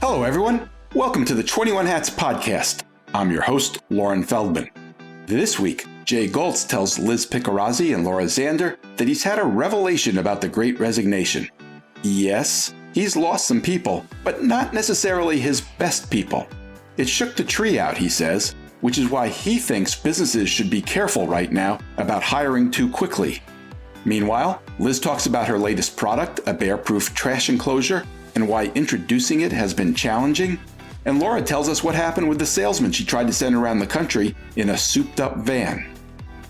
Hello, everyone. Welcome to the 21 Hats podcast. I'm your host, Lauren Feldman. This week, Jay Goltz tells Liz Picarazzi and Laura Zander that he's had a revelation about the Great Resignation. Yes, he's lost some people, but not necessarily his best people. It shook the tree out, he says, which is why he thinks businesses should be careful right now about hiring too quickly. Meanwhile, Liz talks about her latest product, a bear-proof trash enclosure, and why introducing it has been challenging. And Laura tells us what happened with the salesman she tried to send around the country in a souped-up van.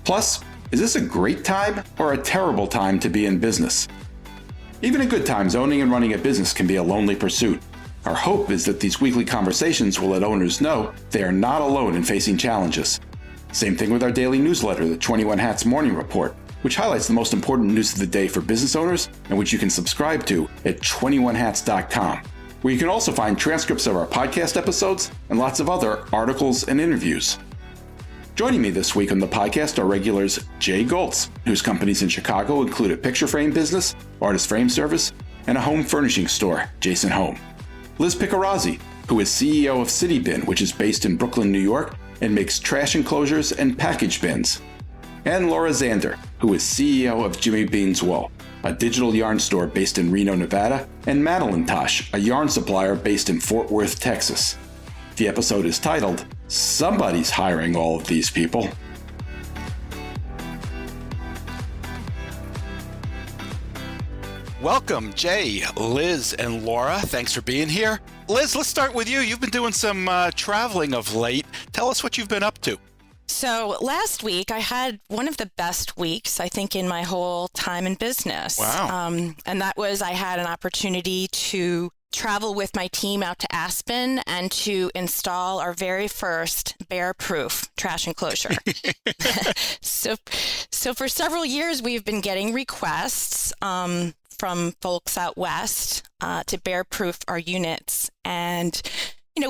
Plus, is this a great time or a terrible time to be in business? Even in good times, owning and running a business can be a lonely pursuit. Our hope is that these weekly conversations will let owners know they are not alone in facing challenges. Same thing with our daily newsletter, the 21 Hats Morning Report, which highlights the most important news of the day for business owners and which you can subscribe to at 21hats.com, where you can also find transcripts of our podcast episodes and lots of other articles and interviews. Joining me this week on the podcast are regulars Jay Goltz, whose companies in Chicago include a picture frame business, artist frame service, and a home furnishing store, Jason Home. Liz Picarazzi, who is CEO of City Bin, which is based in Brooklyn, New York, and makes trash enclosures and package bins. And Laura Zander, who is CEO of Jimmy Bean's Wool, a digital yarn store based in Reno, Nevada, and Madelintosh, a yarn supplier based in Fort Worth, Texas. The episode is titled, Somebody's Hiring All of These People. Welcome, Jay, Liz, and Laura. Thanks for being here. Liz, let's start with you. You've been doing some traveling of late. Tell us what you've been up to. So last week, I had one of the best weeks, I think, in my whole time in business. Wow. And that was I had an opportunity to travel with my team out to Aspen and to install our very first bear-proof trash enclosure. So for several years, we've been getting requests from folks out west to bear-proof our units. And,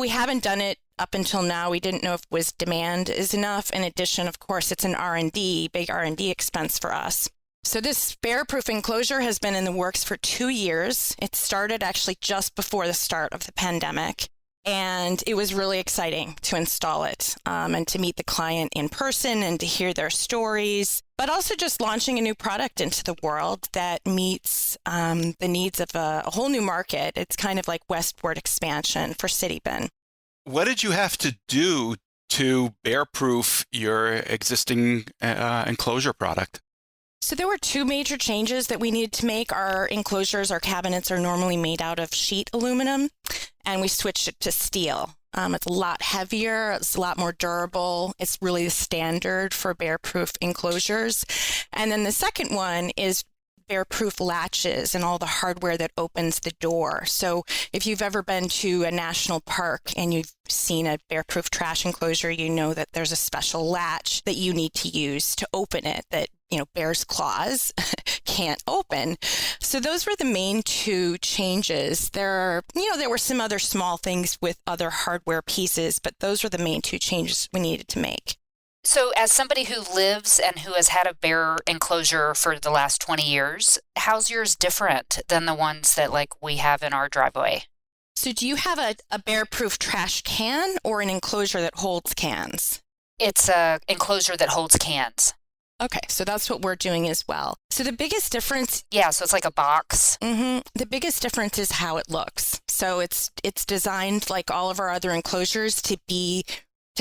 we haven't done it up until now. We didn't know if demand is enough. In addition, of course, it's an big R&D expense for us. So this bear-proof enclosure has been in the works for 2 years. It started actually just before the start of the pandemic. And it was really exciting to install it and to meet the client in person and to hear their stories, but also just launching a new product into the world that meets the needs of a whole new market. It's kind of like westward expansion for City Bin. What did you have to do to bear-proof your existing enclosure product? So there were two major changes that we needed to make. Our enclosures, our cabinets are normally made out of sheet aluminum, and we switched it to steel. It's a lot heavier. It's a lot more durable. It's really the standard for bear-proof enclosures. And then the second one is bear-proof latches and all the hardware that opens the door. So if you've ever been to a national park and you've seen a bear-proof trash enclosure, you know that there's a special latch that you need to use to open it that bear's claws can't open. So those were the main two changes. There were some other small things with other hardware pieces, but those were the main two changes we needed to make. So as somebody who lives and who has had a bear enclosure for the last 20 years, how's yours different than the ones that we have in our driveway? So do you have a bear-proof trash can or an enclosure that holds cans? It's an enclosure that holds cans. Okay, so that's what we're doing as well. So the biggest difference... Yeah, so it's like a box. Mm-hmm. The biggest difference is how it looks. So it's designed like all of our other enclosures to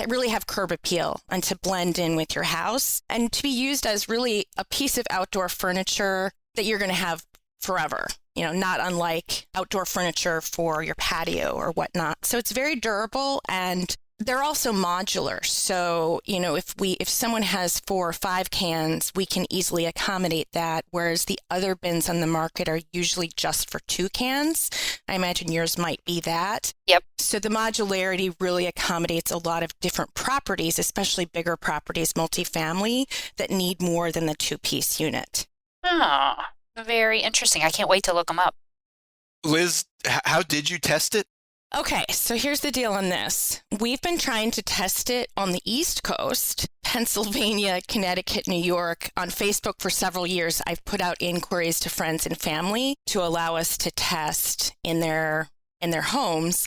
really have curb appeal and to blend in with your house and to be used as really a piece of outdoor furniture that you're going to have forever. Not unlike outdoor furniture for your patio or whatnot. So it's very durable, and they're also modular. So, if someone has 4 or 5 cans, we can easily accommodate that, whereas the other bins on the market are usually just for 2 cans. I imagine yours might be that. Yep. So the modularity really accommodates a lot of different properties, especially bigger properties, multifamily, that need more than the 2-piece unit. Oh, very interesting. I can't wait to look them up. Liz, how did you test it? Okay, so here's the deal on this. We've been trying to test it on the East Coast, Pennsylvania, Connecticut, New York, on Facebook for several years. I've put out inquiries to friends and family to allow us to test in their in their homes,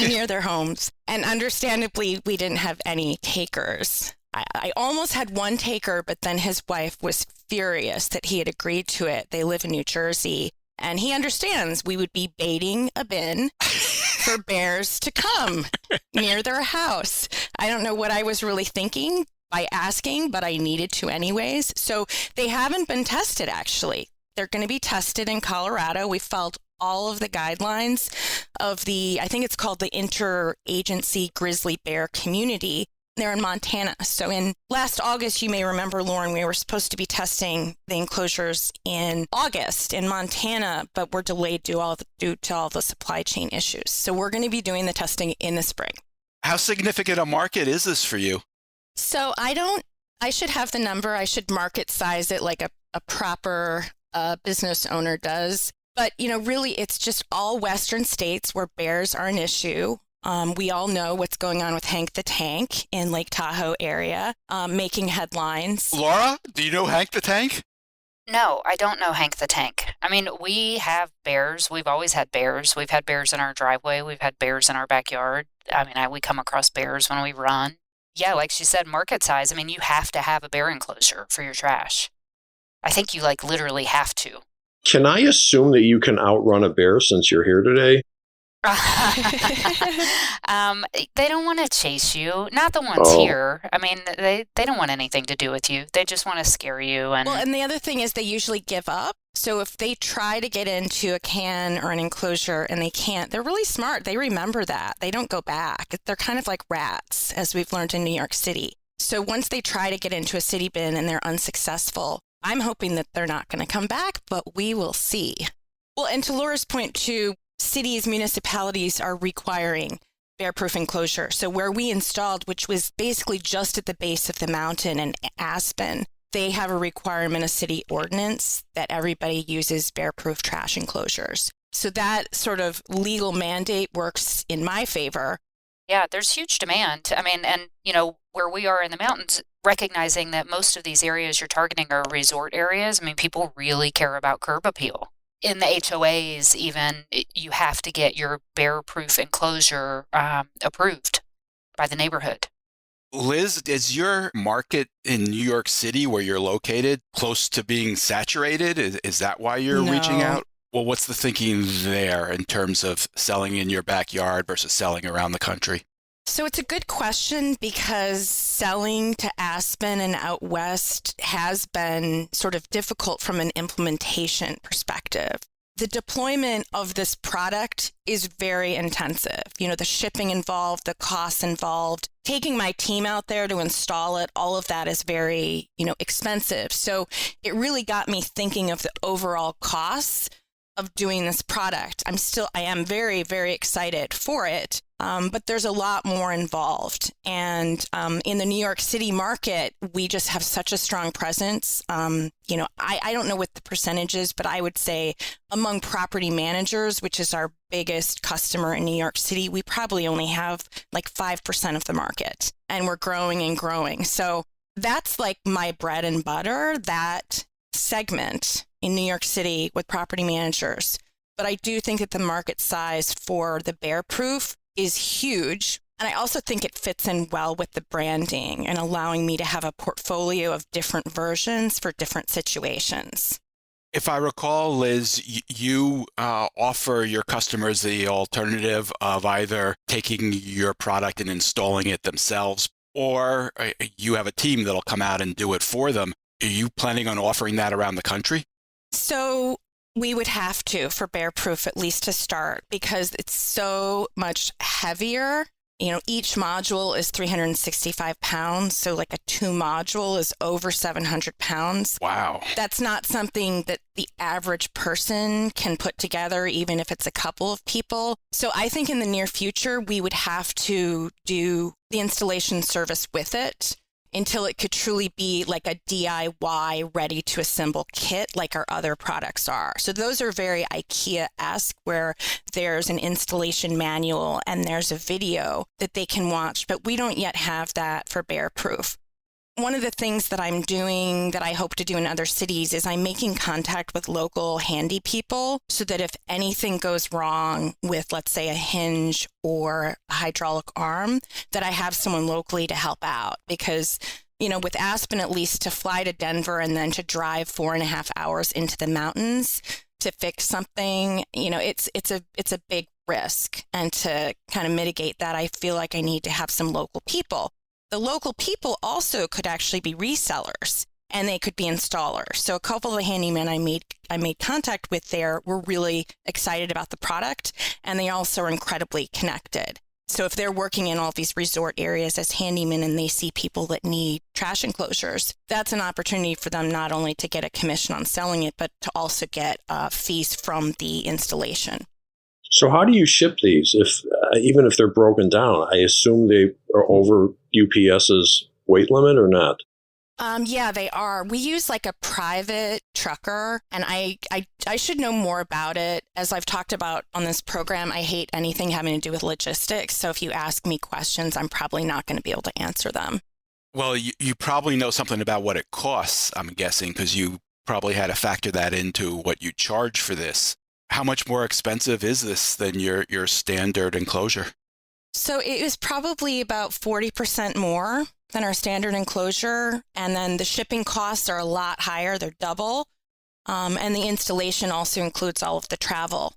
near their homes. And understandably, we didn't have any takers. I almost had one taker, but then his wife was furious that he had agreed to it. They live in New Jersey, and he understands we would be baiting a bin for bears to come near their house. I don't know what I was really thinking by asking, but I needed to anyways. So they haven't been tested, actually. They're going to be tested in Colorado. We followed all of the guidelines of I think it's called the Interagency Grizzly Bear Community. They're in Montana. So in last August, you may remember, Lauren, we were supposed to be testing the enclosures in August in Montana, but we're delayed due to all the supply chain issues. So we're going to be doing the testing in the spring. How significant a market is this for you? So I should have the number. I should market size it like a proper business owner does. But, really, it's just all Western states where bears are an issue. We all know what's going on with Hank the Tank in Lake Tahoe area, making headlines. Laura, do you know Hank the Tank? No, I don't know Hank the Tank. I mean, we have bears. We've always had bears. We've had bears in our driveway. We've had bears in our backyard. I mean, we come across bears when we run. Yeah, like she said, market size. I mean, you have to have a bear enclosure for your trash. I think you literally have to. Can I assume that you can outrun a bear since you're here today? They don't want to chase you. Not the ones here. I mean, they don't want anything to do with you. They just want to scare you. And the other thing is they usually give up. So if they try to get into a can or an enclosure and they can't, they're really smart. They remember that. They don't go back. They're kind of like rats, as we've learned in New York City. So once they try to get into a city bin and they're unsuccessful, I'm hoping that they're not going to come back, but we will see. Well, and to Laura's point too, cities, municipalities are requiring bear-proof enclosure. So where we installed, which was basically just at the base of the mountain in Aspen, they have a requirement, a city ordinance, that everybody uses bear-proof trash enclosures. So that sort of legal mandate works in my favor. Yeah, there's huge demand. I mean, and, where we are in the mountains, recognizing that most of these areas you're targeting are resort areas. I mean, people really care about curb appeal. In the HOAs, even, you have to get your bear-proof enclosure approved by the neighborhood. Liz, is your market in New York City, where you're located, close to being saturated? Is that why you're reaching out? Well, what's the thinking there in terms of selling in your backyard versus selling around the country? So it's a good question because selling to Aspen and out west has been sort of difficult from an implementation perspective. The deployment of this product is very intensive. The shipping involved, the costs involved, taking my team out there to install it, all of that is very, expensive. So it really got me thinking of the overall costs of doing this product. I am very, very excited for it. But there's a lot more involved. And in the New York City market, we just have such a strong presence. I don't know what the percentage is, but I would say among property managers, which is our biggest customer in New York City, we probably only have like 5% of the market. And we're growing and growing. So that's like my bread and butter, that segment in New York City with property managers. But I do think that the market size for the bear-proof is huge. And I also think it fits in well with the branding and allowing me to have a portfolio of different versions for different situations. If I recall, Liz, you offer your customers the alternative of either taking your product and installing it themselves, or you have a team that'll come out and do it for them. Are you planning on offering that around the country? So we would have to for bear-proof, at least to start, because it's so much heavier. Each module is 365 pounds. So like a 2 module is over 700 pounds. Wow. That's not something that the average person can put together, even if it's a couple of people. So I think in the near future, we would have to do the installation service with it until it could truly be like a DIY ready to assemble kit like our other products are. So those are very IKEA-esque, where there's an installation manual and there's a video that they can watch, but we don't yet have that for bear-proof. one of the things that I'm doing that I hope to do in other cities is I'm making contact with local handy people so that if anything goes wrong with, let's say, a hinge or a hydraulic arm, that I have someone locally to help out. Because, with Aspen, at least to fly to Denver and then to drive 4.5 hours into the mountains to fix something, it's a big risk. And to kind of mitigate that, I feel like I need to have some local people. The local people also could actually be resellers and they could be installers. So a couple of the handymen I made contact with there were really excited about the product, and they also are incredibly connected. So if they're working in all these resort areas as handymen and they see people that need trash enclosures, that's an opportunity for them not only to get a commission on selling it, but to also get fees from the installation. So how do you ship these? Even if they're broken down, I assume they are over UPS's weight limit or not? Yeah, they are. We use like a private trucker, and I should know more about it. As I've talked about on this program, I hate anything having to do with logistics. So if you ask me questions, I'm probably not going to be able to answer them. Well, you probably know something about what it costs, I'm guessing, because you probably had to factor that into what you charge for this. How much more expensive is this than your standard enclosure? So it was probably about 40% more than our standard enclosure. And then the shipping costs are a lot higher. They're double. And the installation also includes all of the travel.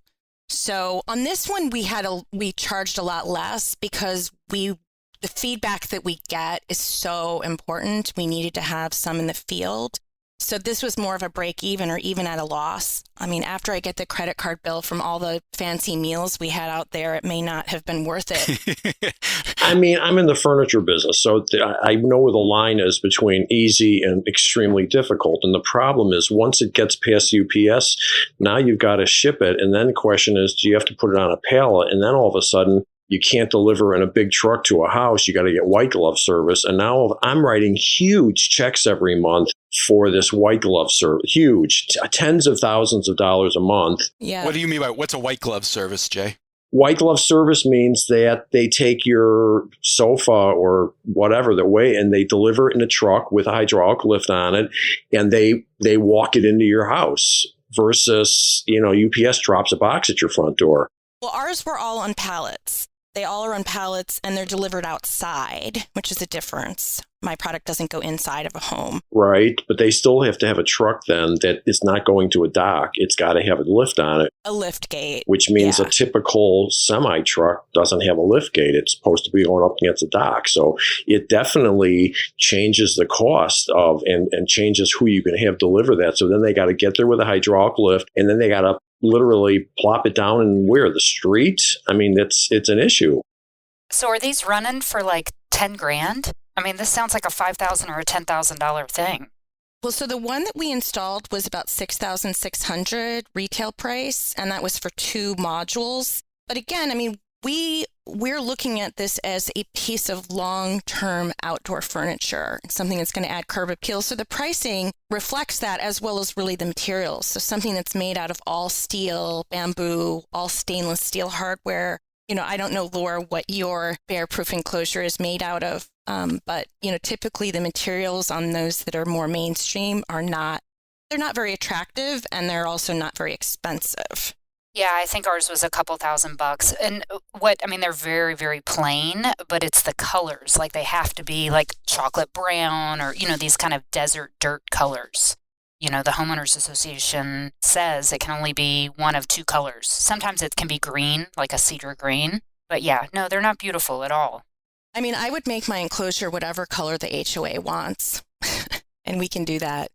So on this one, we charged a lot less because the feedback that we get is so important. We needed to have some in the field. So this was more of a break even or even at a loss. I mean, after I get the credit card bill from all the fancy meals we had out there, it may not have been worth it. I mean, I'm in the furniture business, so I know where the line is between easy and extremely difficult. And the problem is once it gets past UPS, now you've got to ship it. And then the question is, do you have to put it on a pallet? And then all of a sudden, you can't deliver in a big truck to a house. You got to get white glove service. And now I'm writing huge checks every month for this white glove service. Huge, tens of thousands of dollars a month. Yeah. What do you mean by what's a white glove service, Jay? White glove service means that they take your sofa or whatever the way and they deliver it in a truck with a hydraulic lift on it, and they walk it into your house versus, UPS drops a box at your front door. Well, ours were all on pallets. They all are on pallets and they're delivered outside, which is a difference. My product doesn't go inside of a home. Right. But they still have to have a truck then that is not going to a dock. It's got to have a lift on it. A lift gate. Which means a typical semi-truck doesn't have a lift gate. It's supposed to be going up against a dock. So it definitely changes the cost of and changes who you can have deliver that. So then they got to get there with a hydraulic lift, and then they got to literally plop it down and where? The street? I mean, it's an issue. So are these running for like 10 grand? I mean, this sounds like a $5,000 or a $10,000 thing. Well, so the one that we installed was about $6,600 retail price, and that was for 2 modules. But again, I mean, we're looking at this as a piece of long-term outdoor furniture, something that's going to add curb appeal. So the pricing reflects that, as well as really the materials. So something that's made out of all steel, bamboo, all stainless steel hardware. I don't know, Laura, what your bear-proof enclosure is made out of, but typically the materials on those that are more mainstream they're not very attractive, and they're also not very expensive. Yeah, I think ours was a couple $1,000. And they're very, very plain, but it's the colors. Like they have to be like chocolate brown or, these kind of desert dirt colors. The homeowners association says it can only be one of 2 colors. Sometimes it can be green, like a cedar green. But yeah, no, they're not beautiful at all. I mean, I would make my enclosure whatever color the HOA wants, and we can do that.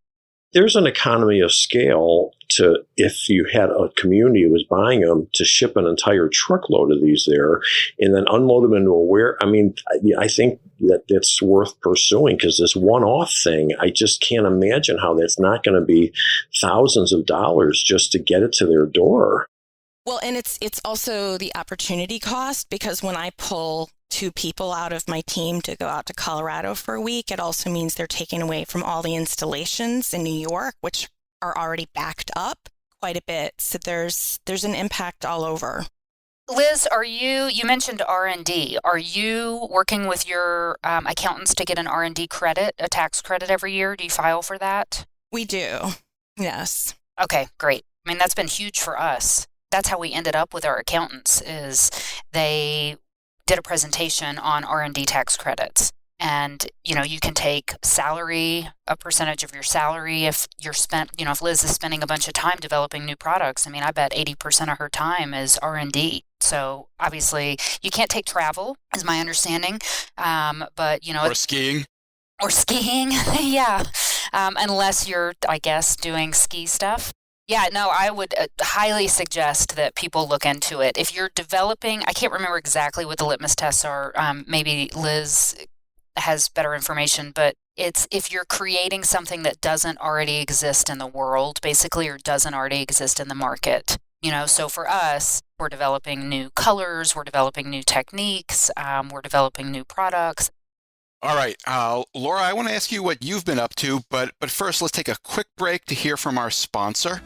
There's an economy of scale to, if you had a community that was buying them, to ship an entire truckload of these there and then unload them into a ware. I mean, I think that's worth pursuing, because this one-off thing, I just can't imagine how that's not going to be thousands of dollars just to get it to their door. Well, and it's also the opportunity cost, because when I pull 2 people out of my team to go out to Colorado for a week, it also means they're taken away from all the installations in New York, which are already backed up quite a bit. So there's an impact all over. Liz, you mentioned R&D. Are you working with your accountants to get an R&D credit, a tax credit every year? Do you file for that? We do. Yes. Okay, great. I mean, that's been huge for us. That's how we ended up with our accountants, is they did a presentation on R&D tax credits. And, you can take salary, a percentage of your salary if if Liz is spending a bunch of time developing new products. I mean, I bet 80% of her time is R&D. So obviously you can't take travel, is my understanding. But, Or skiing. Or skiing, yeah. Unless you're, I guess, doing ski stuff. Yeah, no, I would highly suggest that people look into it. If you're developing, I can't remember exactly what the litmus tests are. Maybe Liz has better information, but it's if you're creating something that doesn't already exist in the world, basically, or doesn't already exist in the market. So for us, we're developing new colors, we're developing new techniques, we're developing new products. All right, Laura, I want to ask you what you've been up to, but first, let's take a quick break to hear from our sponsor.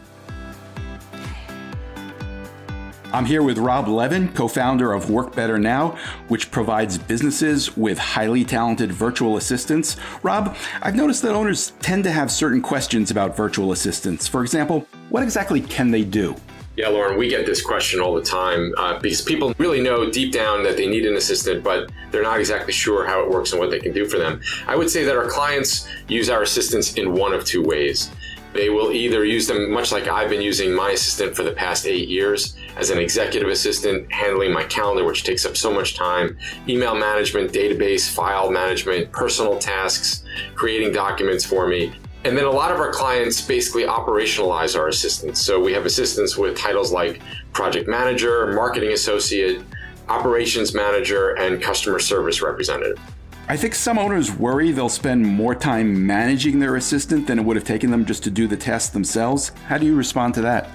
I'm here with Rob Levin, co-founder of Work Better Now, which provides businesses with highly talented virtual assistants. Rob, I've noticed that owners tend to have certain questions about virtual assistants. For example, what exactly can they do? Yeah, Lauren, we get this question all the time because people really know deep down that they need an assistant, but they're not exactly sure how it works and what they can do for them. I would say that our clients use our assistants in one of two ways. They will either use them, much like I've been using my assistant for the past 8 years, as an executive assistant, handling my calendar, which takes up so much time, email management, database, file management, personal tasks, creating documents for me. And then a lot of our clients basically operationalize our assistants. So we have assistants with titles like project manager, marketing associate, operations manager, and customer service representative. I think some owners worry they'll spend more time managing their assistant than it would have taken them just to do the tasks themselves. How do you respond to that?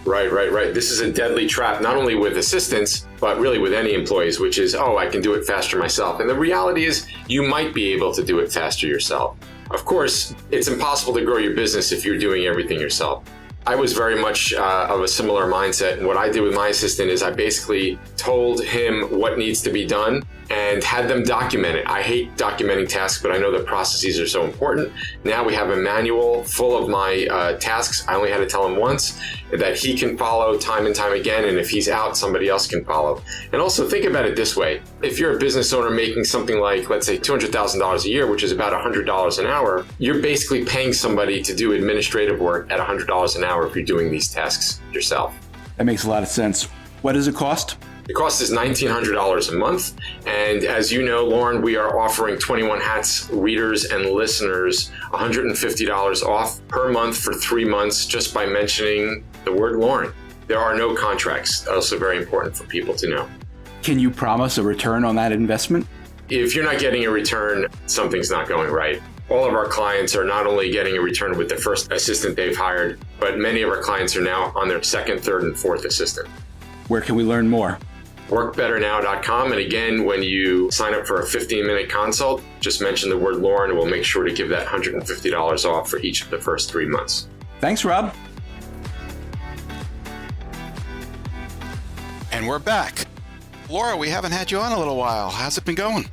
Right. This is a deadly trap, not only with assistants, but really with any employees, which is, I can do it faster myself. And the reality is you might be able to do it faster yourself. Of course, it's impossible to grow your business if you're doing everything yourself. I was very much of a similar mindset. And what I did with my assistant is I basically told him what needs to be done and had them document it. I hate documenting tasks, but I know that processes are so important. Now we have a manual full of my tasks. I only had to tell him once that he can follow time and time again. And if he's out, somebody else can follow. And also think about it this way. If you're a business owner making something like, let's say, $200,000 a year, which is about $100 an hour, you're basically paying somebody to do administrative work at $100 an hour if you're doing these tasks yourself. That makes a lot of sense. What does it cost? The cost is $1,900 a month. And as you know, Lauren, we are offering 21 Hats readers and listeners $150 off per month for 3 months just by mentioning the word Lauren. There are no contracts. That's also very important for people to know. Can you promise a return on that investment? If you're not getting a return, something's not going right. All of our clients are not only getting a return with the first assistant they've hired, but many of our clients are now on their second, third, and fourth assistant. Where can we learn more? Workbetternow.com. And again, when you sign up for a 15-minute consult, just mention the word Lauren and we'll make sure to give that $150 off for each of the first 3 months. Thanks, Rob. And we're back. Laura, we haven't had you on a little while. How's it been going?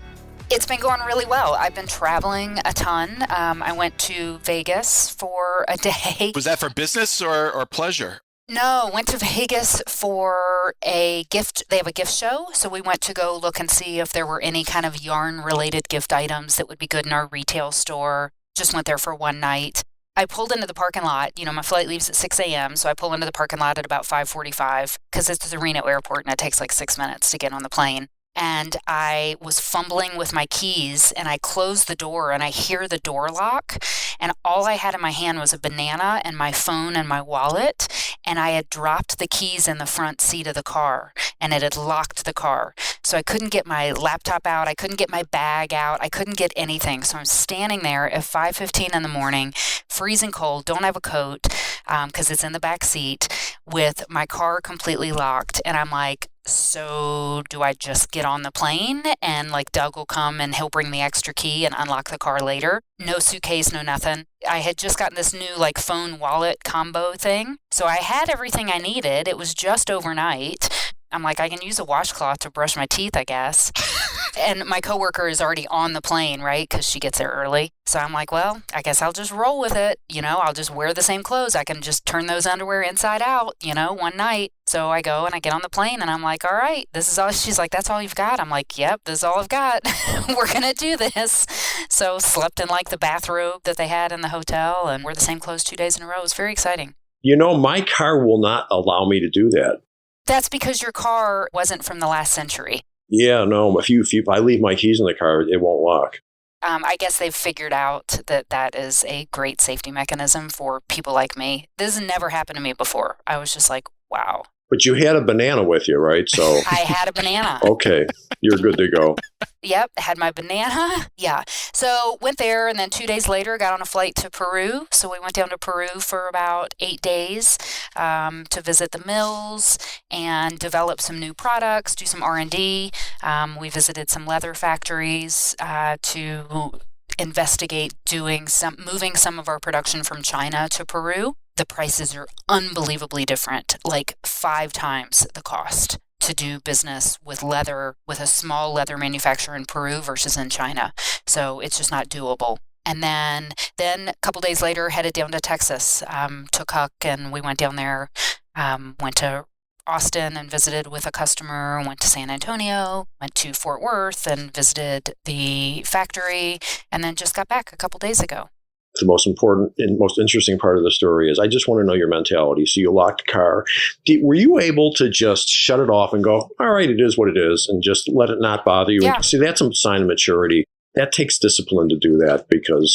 It's been going really well. I've been traveling a ton. I went to Vegas for a day. Was that for business or pleasure? No, went to Vegas for a gift. They have a gift show. So we went to go look and see if there were any kind of yarn-related gift items that would be good in our retail store. Just went there for one night. I pulled into the parking lot. My flight leaves at 6 a.m., so I pull into the parking lot at about 5:45 because it's the Reno airport and it takes like 6 minutes to get on the plane. And I was fumbling with my keys and I closed the door and I hear the door lock. And all I had in my hand was a banana and my phone and my wallet. And I had dropped the keys in the front seat of the car and it had locked the car. So I couldn't get my laptop out. I couldn't get my bag out. I couldn't get anything. So I'm standing there at 5:15 in the morning, freezing cold, don't have a coat because it's in the back seat with my car completely locked. And I'm like, so do I just get on the plane and like Doug will come and he'll bring the extra key and unlock the car later? No suitcase, no nothing. I had just gotten this new like phone wallet combo thing. So I had everything I needed. It was just overnight. I'm like, I can use a washcloth to brush my teeth, I guess. And my coworker is already on the plane, right? Because she gets there early. So I'm like, well, I guess I'll just roll with it. I'll just wear the same clothes. I can just turn those underwear inside out, one night. So I go and I get on the plane and I'm like, all right, this is all. She's like, that's all you've got? I'm like, yep, this is all I've got. We're going to do this. So slept in like the bathrobe that they had in the hotel and wore the same clothes 2 days in a row. It was very exciting. My car will not allow me to do that. That's because your car wasn't from the last century. Yeah, no. If I leave my keys in the car, it won't lock. I guess they've figured out that is a great safety mechanism for people like me. This has never happened to me before. I was just like, wow. But you had a banana with you, right? So I had a banana. Okay, you're good to go. Yep, had my banana. Yeah. So went there, and then 2 days later got on a flight to Peru. So we went down to Peru for about 8 days to visit the mills and develop some new products, do some R&D. We visited some leather factories to investigate moving some of our production from China to Peru. The prices are unbelievably different, like 5 times the cost to do business with leather, with a small leather manufacturer in Peru versus in China. So it's just not doable. And then a couple days later, headed down to Texas, took Huck, and we went down there, went to Austin and visited with a customer, went to San Antonio, went to Fort Worth and visited the factory, and then just got back a couple days ago. The most important and most interesting part of the story is I just want to know your mentality. So you locked the car. Were you able to just shut it off and go, all right, it is what it is, and just let it not bother you? Yeah. See, that's a sign of maturity. That takes discipline to do that, because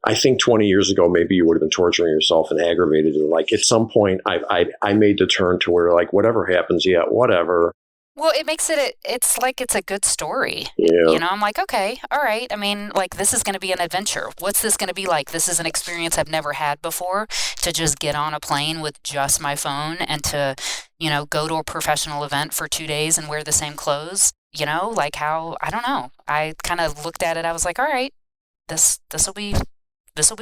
I think 20 years ago, maybe you would have been torturing yourself and aggravated. And like at some point, I made the turn to where like, whatever happens, yeah, whatever. Well, it makes it's like it's a good story. Yeah. I'm like, okay, all right. I mean, like, this is going to be an adventure. What's this going to be like? This is an experience I've never had before, to just get on a plane with just my phone and to, go to a professional event for 2 days and wear the same clothes. Like how, I don't know. I kind of looked at it. I was like, all right, this will be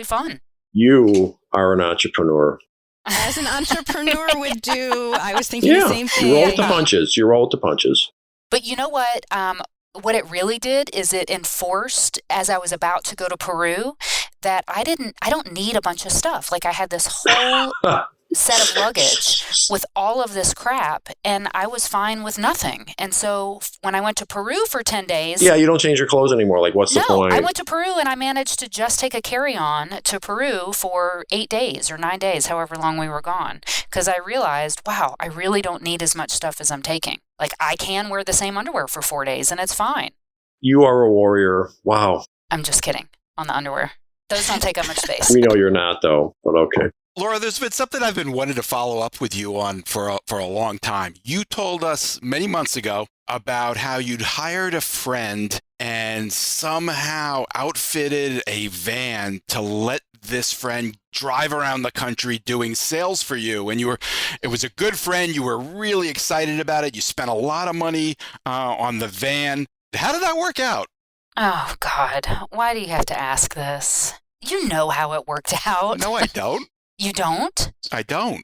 fun. You are an entrepreneur. As an entrepreneur would do. I was thinking the same thing. You roll with the punches. You roll with the punches. But you know what? What it really did is it enforced, as I was about to go to Peru, that I don't need a bunch of stuff. Like I had this whole set of luggage with all of this crap, and I was fine with nothing. And so when I went to Peru for 10 days... Yeah, you don't change your clothes anymore. Like, what's the point? No, I went to Peru, and I managed to just take a carry-on to Peru for 8 days or 9 days, however long we were gone. Because I realized, wow, I really don't need as much stuff as I'm taking. Like, I can wear the same underwear for 4 days, and it's fine. You are a warrior. Wow. I'm just kidding on the underwear. Those don't take up much space. We know you're not, though, but okay. Laura, there's been something I've been wanting to follow up with you on for a long time. You told us many months ago about how you'd hired a friend and somehow outfitted a van to let this friend drive around the country doing sales for you. And it was a good friend. You were really excited about it. You spent a lot of money on the van. How did that work out? Oh, God. Why do you have to ask this? You know how it worked out. No, I don't. You don't? I don't.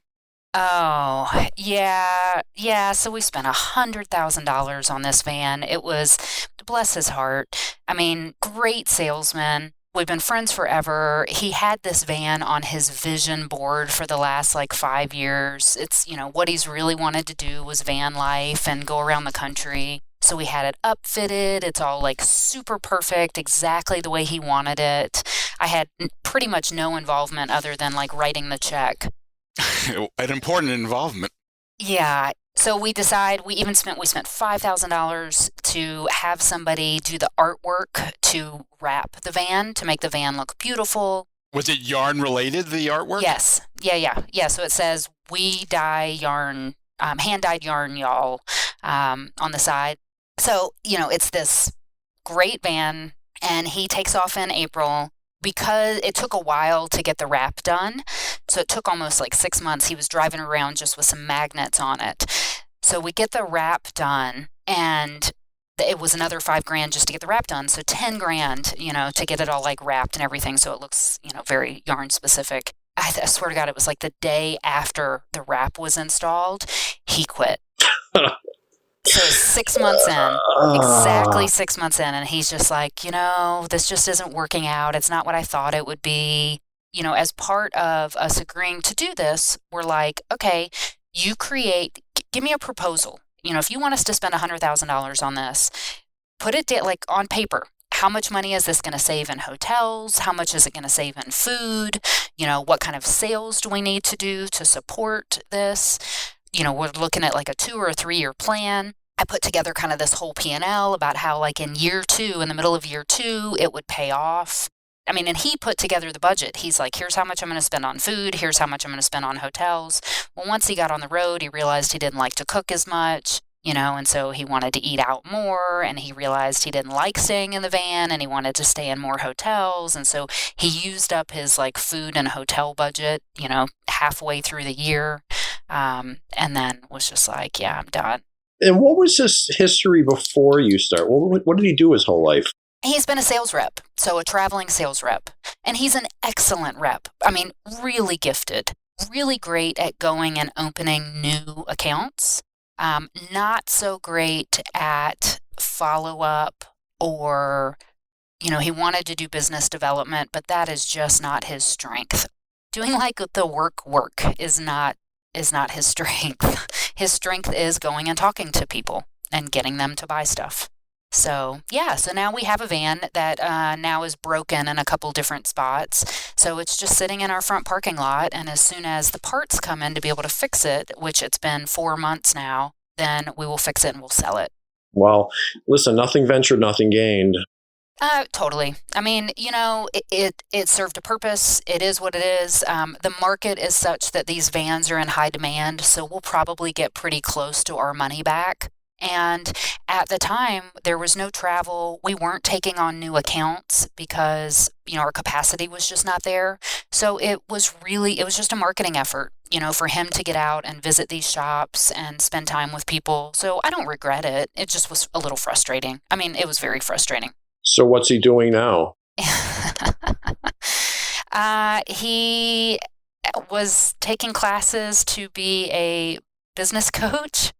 Oh, yeah. Yeah, so we spent $100,000 on this van. It was, bless his heart. I mean, great salesman. We've been friends forever. He had this van on his vision board for the last 5 years. It's, what he's really wanted to do was van life and go around the country. So we had it upfitted. It's all super perfect, exactly the way he wanted it. I had pretty much no involvement other than writing the check. An important involvement. Yeah. So we spent $5,000 to have somebody do the artwork to wrap the van, to make the van look beautiful. Was it yarn related, the artwork? Yes. Yeah. So it says, "We dye yarn, hand-dyed yarn, y'all," on the side. So, it's this great van, and he takes off in April because it took a while to get the wrap done. So it took almost 6 months. He was driving around just with some magnets on it. So we get the wrap done, and it was another $5,000 just to get the wrap done. So $10,000, to get it all wrapped and everything. So it looks, very yarn specific. I swear to God, it was the day after the wrap was installed, he quit. So 6 months in, exactly 6 months in, and he's just like, this just isn't working out. It's not what I thought it would be. As part of us agreeing to do this, we're like, okay, give me a proposal. If you want us to spend $100,000 on this, put it like on paper. How much money is this going to save in hotels? How much is it going to save in food? What kind of sales do we need to do to support this? We're looking at like a 2 or a 3 year plan. I put together kind of this whole P&L about how like in year 2, in the middle of year 2, it would pay off. And he put together the budget. He's like, here's how much I'm going to spend on food. Here's how much I'm going to spend on hotels. Well, once he got on the road, he realized he didn't like to cook as much, and so he wanted to eat out more, and he realized he didn't like staying in the van, and he wanted to stay in more hotels. And so he used up his like food and hotel budget, halfway through the year. And then was just like, yeah, I'm done. And what was his history before you start? What did he do his whole life? He's been a sales rep, so a traveling sales rep. And he's an excellent rep. Really gifted, really great at going and opening new accounts. Not so great at follow-up or, he wanted to do business development, but that is just not his strength. Doing like the work is not his strength. His strength is going and talking to people and getting them to buy stuff. So now we have a van that now is broken in a couple different spots. So it's just sitting in our front parking lot. And as soon as the parts come in to be able to fix it, which it's been 4 months now, then we will fix it and we'll sell it. Well, listen, nothing ventured, nothing gained. Totally. It served a purpose. It is what it is. The market is such that these vans are in high demand. So we'll probably get pretty close to our money back. And at the time, there was no travel. We weren't taking on new accounts because, our capacity was just not there. So it was just a marketing effort, for him to get out and visit these shops and spend time with people. So I don't regret it. It just was a little frustrating. It was very frustrating. So what's he doing now? He was taking classes to be a business coach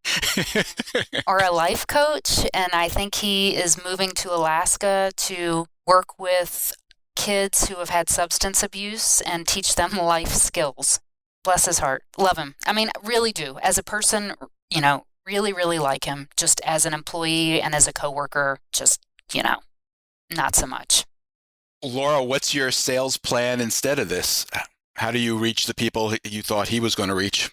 or a life coach. And I think he is moving to Alaska to work with kids who have had substance abuse and teach them life skills. Bless his heart. Love him. Really do. As a person, really, really like him. Just as an employee and as a coworker, just, not so much. Laura, what's your sales plan instead of this? How do you reach the people you thought he was going to reach?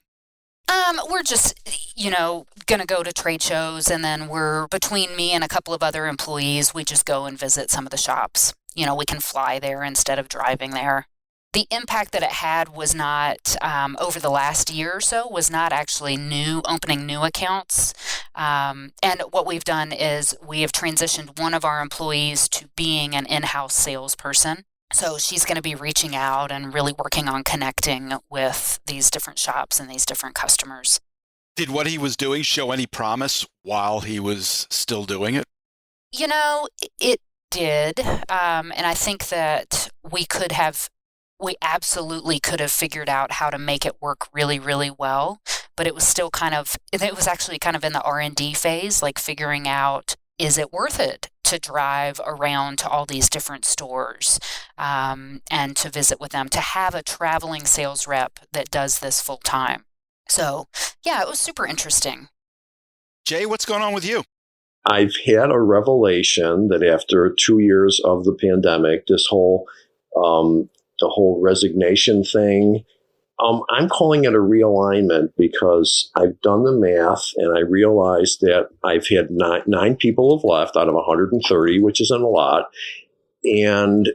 We're just, going to go to trade shows, and then between me and a couple of other employees, we just go and visit some of the shops. We can fly there instead of driving there. The impact that it had was not, over the last year or so, was not actually opening new accounts. And what we've done is we have transitioned one of our employees to being an in-house salesperson. So she's going to be reaching out and really working on connecting with these different shops and these different customers. Did what he was doing show any promise while he was still doing it? It did. And I think that we absolutely could have figured out how to make it work really, really well. But it was still it was actually kind of in the R&D phase, like figuring out, is it worth it to drive around to all these different stores and to visit with them, to have a traveling sales rep that does this full time? So, it was super interesting. Jay, what's going on with you? I've had a revelation that after 2 years of the pandemic, this whole the whole resignation thing, I'm calling it a realignment because I've done the math and I realized that I've had nine people have left out of 130, which isn't a lot. And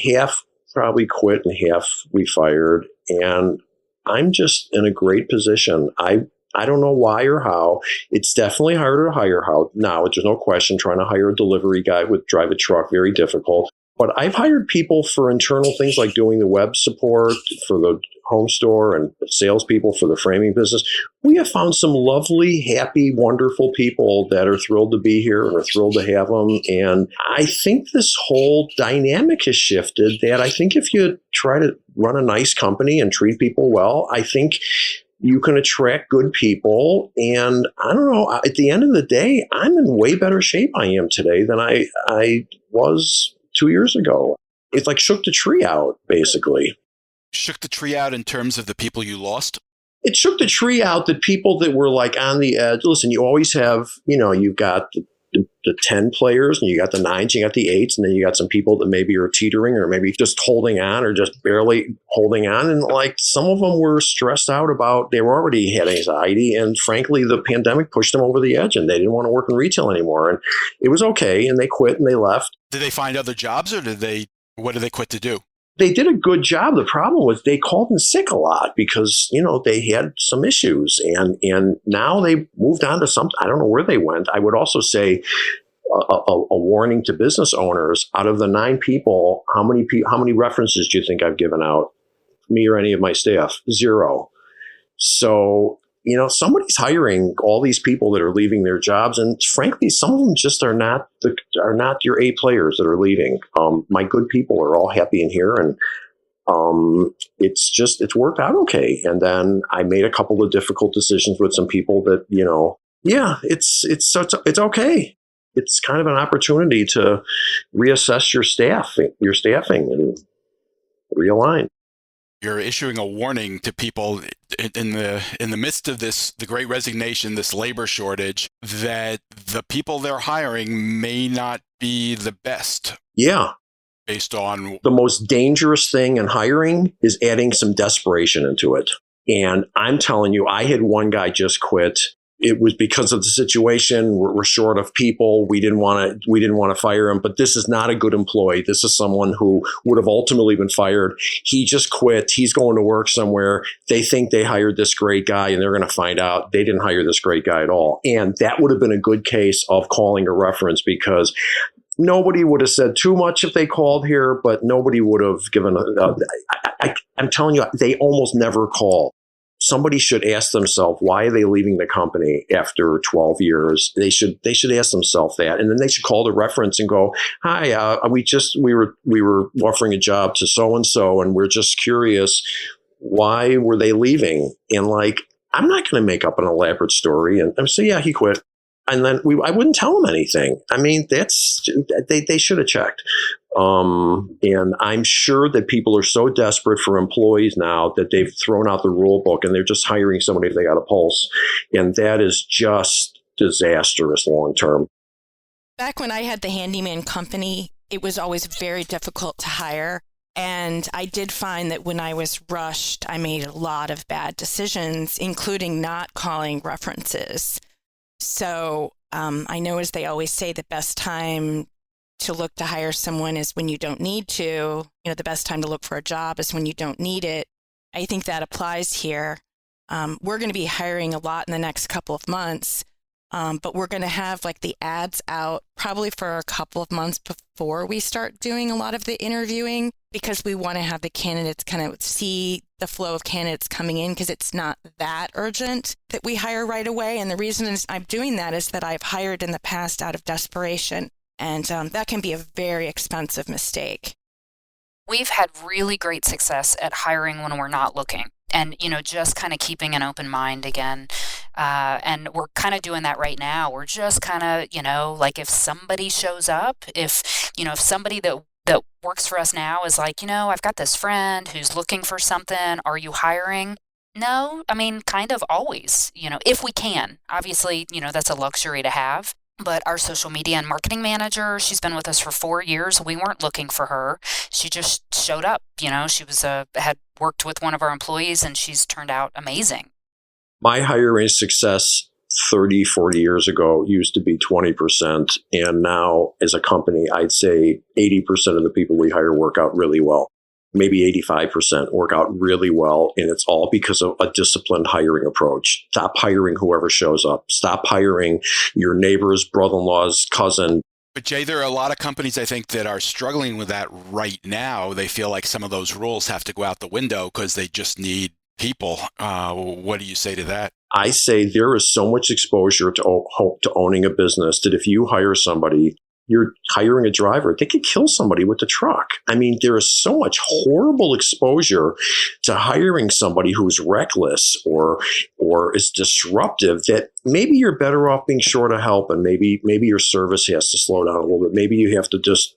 half probably quit and half we fired. And I'm just in a great position. I don't know why or how. It's definitely harder to hire now. There's no question. Trying to hire a delivery guy with drive a truck, very difficult. But I've hired people for internal things like doing the web support for the home store and salespeople for the framing business. We have found some lovely, happy, wonderful people that are thrilled to be here and are thrilled to have them. And I think this whole dynamic has shifted, that I think if you try to run a nice company and treat people well, I think you can attract good people. And I don't know, at the end of the day, I'm in way better shape I am today than I was 2 years ago. It's like shook the tree out, basically. Shook the tree out in terms of the people you lost? It shook the tree out that people that were like on the edge. Listen, you always have, you've got the 10 players and you got the 9s, you got the 8s, and then you got some people that maybe are teetering or maybe just holding on or just barely holding on. And like some of them were stressed out they were already had anxiety. And frankly, the pandemic pushed them over the edge and they didn't want to work in retail anymore. And it was okay. And they quit and they left. Did they find other jobs or what did they quit to do? They did a good job. The problem was they called in sick a lot because, they had some issues and now they moved on to something. I don't know where they went. I would also say a warning to business owners. Out of the 9 people, how many references do you think I've given out? Me or any of my staff? 0. So, somebody's hiring all these people that are leaving their jobs. And frankly, some of them just are not your A players that are leaving. My good people are all happy in here. And it's worked out okay. And then I made a couple of difficult decisions with some people that, it's okay. It's kind of an opportunity to reassess your staffing and realign. You're issuing a warning to people in the midst of the Great Resignation, this labor shortage, that the people they're hiring may not be the best. Yeah. Based on the most dangerous thing in hiring is adding some desperation into it. And I'm telling you, I had one guy just quit. It was because of the situation. We're short of people. We didn't want to fire him, but this is not a good employee. This is someone who would have ultimately been fired. He just quit. He's going to work somewhere. They think they hired this great guy and they're going to find out they didn't hire this great guy at all. And that would have been a good case of calling a reference because nobody would have said too much if they called here, but nobody would have given I'm telling you, they almost never call. Somebody should ask themselves, why are they leaving the company after 12 years? They should ask themselves that. And then they should call the reference and go, hi, we were offering a job to so-and-so, and we're just curious, why were they leaving? And like, I'm not going to make up an elaborate story and say, yeah, he quit. And then I wouldn't tell them anything. I mean, they should have checked. And I'm sure that people are so desperate for employees now that they've thrown out the rule book and they're just hiring somebody if they got a pulse. And that is just disastrous long term. Back when I had the handyman company, it was always very difficult to hire. And I did find that when I was rushed, I made a lot of bad decisions, including not calling references. So I know, as they always say, the best time to look to hire someone is when you don't need to. The best time to look for a job is when you don't need it. I think that applies here. We're going to be hiring a lot in the next couple of months, but we're going to have like the ads out probably for a couple of months before we start doing a lot of the interviewing, because we want to have the candidates kind of see the flow of candidates coming in, because it's not that urgent that we hire right away. And the reason I'm doing that is that I've hired in the past out of desperation, and that can be a very expensive mistake. We've had really great success at hiring when we're not looking. And, just kind of keeping an open mind again. And we're kind of doing that right now. We're just kind of, like if somebody shows up, if somebody that works for us now is like, I've got this friend who's looking for something. Are you hiring? No, I mean, kind of always, if we can. Obviously, that's a luxury to have. But our social media and marketing manager, she's been with us for 4 years. We weren't looking for her. She just showed up. She was had worked with one of our employees, and she's turned out amazing. My hiring success 30, 40 years ago used to be 20%. And now as a company, I'd say 80% of the people we hire work out really well. Maybe 85% work out really well. And it's all because of a disciplined hiring approach. Stop hiring whoever shows up. Stop hiring your neighbor's brother-in-law's cousin. But Jay, there are a lot of companies, I think, that are struggling with that right now. They feel like some of those rules have to go out the window because they just need people. What do you say to that? I say there is so much exposure to owning a business that if you hire somebody, you're hiring a driver, they could kill somebody with the truck. I mean, there is so much horrible exposure to hiring somebody who's reckless or is disruptive that maybe you're better off being short of help, and maybe your service has to slow down a little bit. Maybe you have to just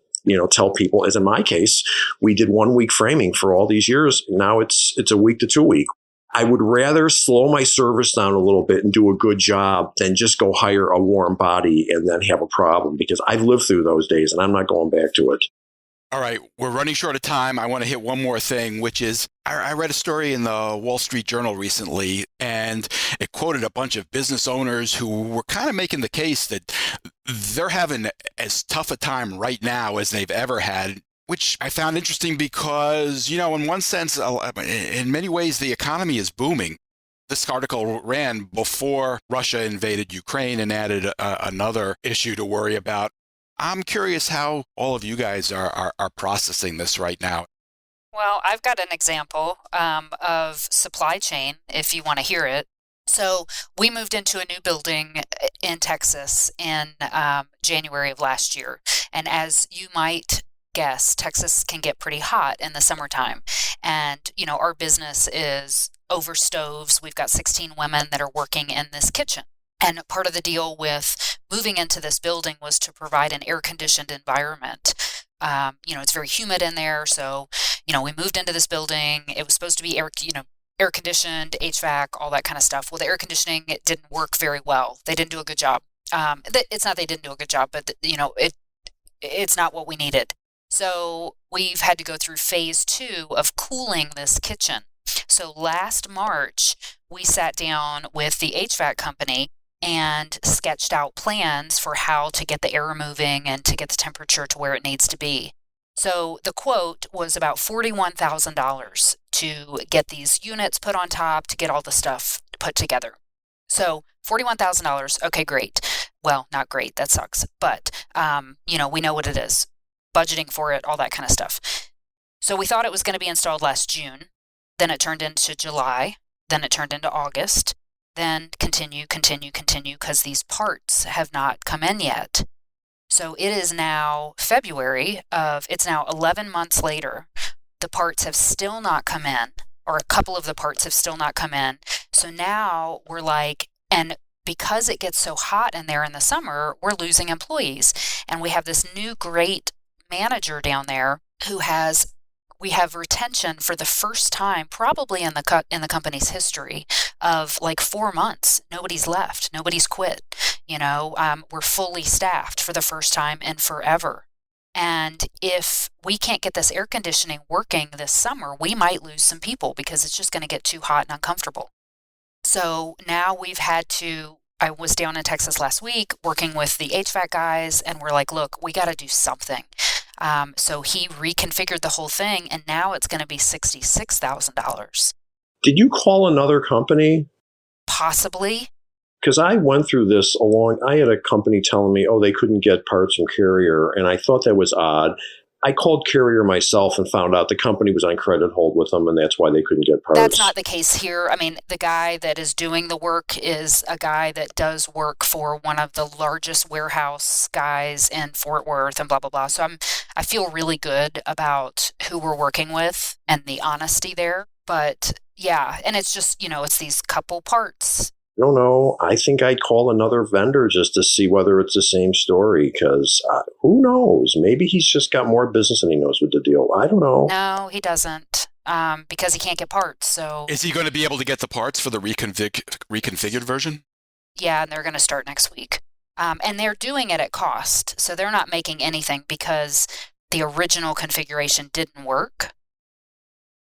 tell people, as in my case, we did 1 week framing for all these years. Now it's a week to 2 week. I would rather slow my service down a little bit and do a good job than just go hire a warm body and then have a problem, because I've lived through those days and I'm not going back to it. All right, we're running short of time. I want to hit one more thing, which is I read a story in the Wall Street Journal recently, and it quoted a bunch of business owners who were kind of making the case that they're having as tough a time right now as they've ever had, which I found interesting because, in one sense, in many ways, the economy is booming. This article ran before Russia invaded Ukraine and added another issue to worry about. I'm curious how all of you guys are processing this right now. Well, I've got an example of supply chain, if you want to hear it. So we moved into a new building in Texas in January of last year. And as you might guess, Texas can get pretty hot in the summertime. And, our business is over stoves. We've got 16 women that are working in this kitchen. And part of the deal with moving into this building was to provide an air-conditioned environment. It's very humid in there. So, we moved into this building. It was supposed to be air-conditioned, HVAC, all that kind of stuff. Well, the air conditioning, it didn't work very well. They didn't do a good job. It's not they didn't do a good job, but, it's not what we needed. So we've had to go through phase 2 of cooling this kitchen. So last March, we sat down with the HVAC company and sketched out plans for how to get the air moving and to get the temperature to where it needs to be. So the quote was about $41,000 to get these units put on top, to get all the stuff put together. So $41,000, okay, great. Well, not great, that sucks. But, we know what it is. Budgeting for it, all that kind of stuff. So we thought it was going to be installed last June. Then it turned into July. Then it turned into August. Then continue, because these parts have not come in yet. So it is now it's now 11 months later. The parts have still not come in, or a couple of the parts have still not come in. So now we're like, and because it gets so hot in there in the summer, we're losing employees. And we have this new great manager down there we have retention for the first time probably in the company's history of like 4 months. Nobody's left. Nobody's quit. We're fully staffed for the first time in forever. And if we can't get this air conditioning working this summer, we might lose some people because it's just going to get too hot and uncomfortable. So now I was down in Texas last week working with the HVAC guys, and we're like, look, we got to do something. So he reconfigured the whole thing, and now it's going to be $66,000. Did you call another company? Possibly. Because I went through this I had a company telling me, they couldn't get parts from Carrier, and I thought that was odd. I called Carrier myself and found out the company was on credit hold with them, and that's why they couldn't get parts. That's not the case here. I mean, the guy that is doing the work is a guy that does work for one of the largest warehouse guys in Fort Worth and blah, blah, blah. So I feel really good about who we're working with and the honesty there. But yeah, and it's just, it's these couple parts. I don't know. I think I'd call another vendor just to see whether it's the same story, because who knows? Maybe he's just got more business and he knows what the deal. I don't know. No, he doesn't, because he can't get parts. So is he going to be able to get the parts for the reconfigured version? Yeah, and they're going to start next week. And they're doing it at cost. So they're not making anything because the original configuration didn't work.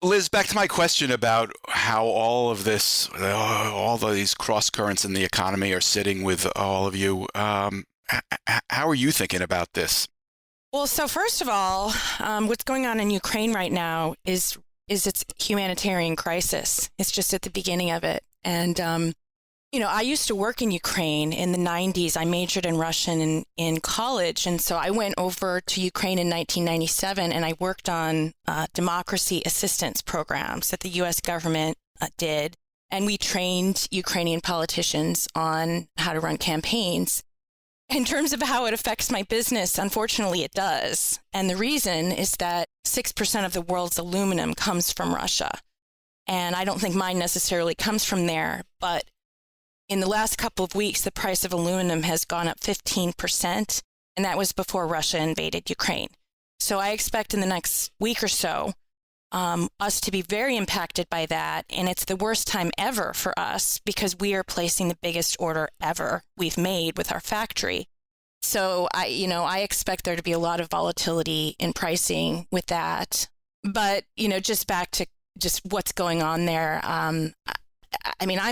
Liz, back to my question about how all of this, all these cross currents in the economy are sitting with all of you. How are you thinking about this? Well, so first of all, what's going on in Ukraine right now is its humanitarian crisis. It's just at the beginning of it. And, I used to work in Ukraine in the 90s. I majored in Russian in college. And so I went over to Ukraine in 1997 and I worked on democracy assistance programs that the U.S. government did. And we trained Ukrainian politicians on how to run campaigns. In terms of how it affects my business, unfortunately, it does. And the reason is that 6% of the world's aluminum comes from Russia. And I don't think mine necessarily comes from there. But in the last couple of weeks, the price of aluminum has gone up 15%. And that was before Russia invaded Ukraine. So I expect in the next week or so, us to be very impacted by that. And it's the worst time ever for us because we are placing the biggest order ever we've made with our factory. So I expect there to be a lot of volatility in pricing with that. But, just back to just what's going on there. I'm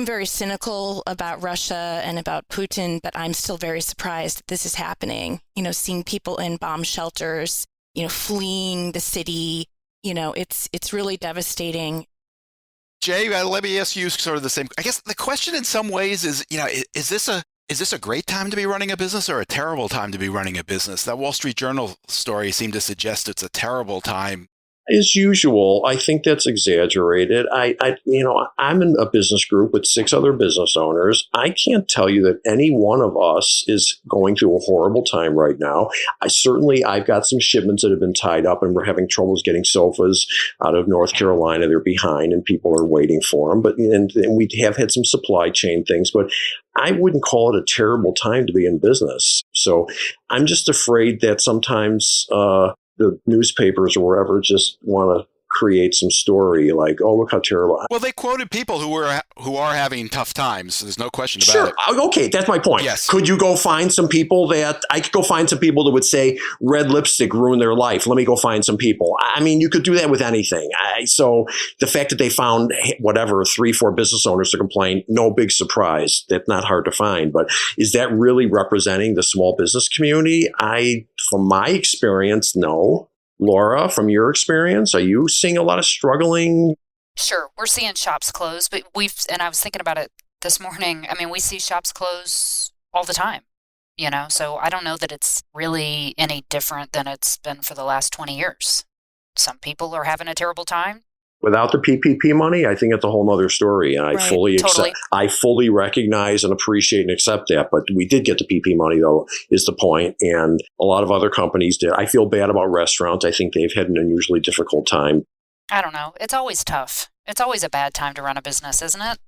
very cynical about Russia and about Putin, but I'm still very surprised that this is happening. Seeing people in bomb shelters, fleeing the city. It's really devastating. Jay, let me ask you sort of the same. I guess the question in some ways is, is this a great time to be running a business or a terrible time to be running a business? That Wall Street Journal story seemed to suggest it's a terrible time. As usual, I think that's exaggerated. I'm in a business group with 6 other business owners. I can't tell you that any one of us is going through a horrible time right now. I've got some shipments that have been tied up, and we're having troubles getting sofas out of North Carolina. They're behind, and people are waiting for them. And we have had some supply chain things, but I wouldn't call it a terrible time to be in business. So I'm just afraid that sometimes the newspapers or wherever just want to create some story like, oh, look how terrible. Well, they quoted people who are having tough times. So there's no question about it. Sure. Okay, that's my point. Yes. Could you go find some people I could go find some people that would say red lipstick ruined their life. Let me go find some people. You could do that with anything. So the fact that they found 3-4 business owners to complain, no big surprise. That's not hard to find. But is that really representing the small business community? From my experience, no. Laura, from your experience, are you seeing a lot of struggling? Sure. We're seeing shops close, but and I was thinking about it this morning. We see shops close all the time, so I don't know that it's really any different than it's been for the last 20 years. Some people are having a terrible time. Without the PPP money, I think it's a whole nother story. And I fully recognize and appreciate and accept that. But we did get the PPP money, though, is the point. And a lot of other companies did. I feel bad about restaurants. I think they've had an unusually difficult time. I don't know. It's always tough. It's always a bad time to run a business, isn't it?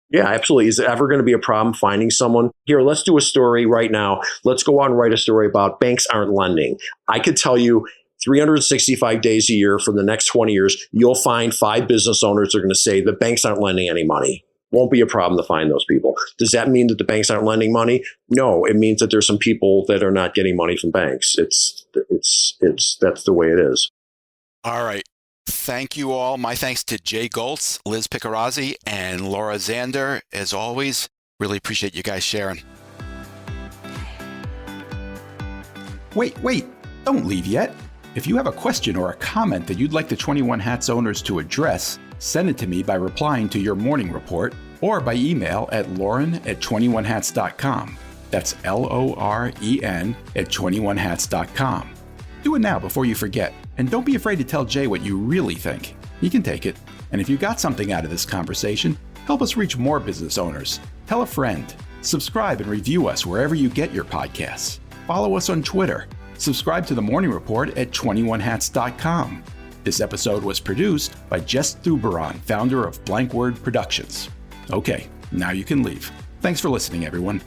Yeah, absolutely. Is it ever going to be a problem finding someone? Here, let's do a story right now. Let's go on and write a story about banks aren't lending. I could tell you 365 days a year for the next 20 years, you'll find 5 business owners that are going to say the banks aren't lending any money. Won't be a problem to find those people. Does that mean that the banks aren't lending money? No, it means that there's some people that are not getting money from banks. That's the way it is. All right. Thank you all. My thanks to Jay Goltz, Liz Picarazzi, and Laura Zander. As always, really appreciate you guys sharing. Wait, don't leave yet. If you have a question or a comment that you'd like the 21 Hats owners to address, send it to me by replying to your morning report or by email at lauren@21hats.com. That's LOREN@21hats.com. Do it now before you forget. And don't be afraid to tell Jay what you really think. He can take it. And if you got something out of this conversation, help us reach more business owners. Tell a friend. Subscribe and review us wherever you get your podcasts. Follow us on Twitter. Subscribe to the Morning Report at 21hats.com. This episode was produced by Jess Thuberon, founder of Blank Word Productions. Okay, now you can leave. Thanks for listening, everyone.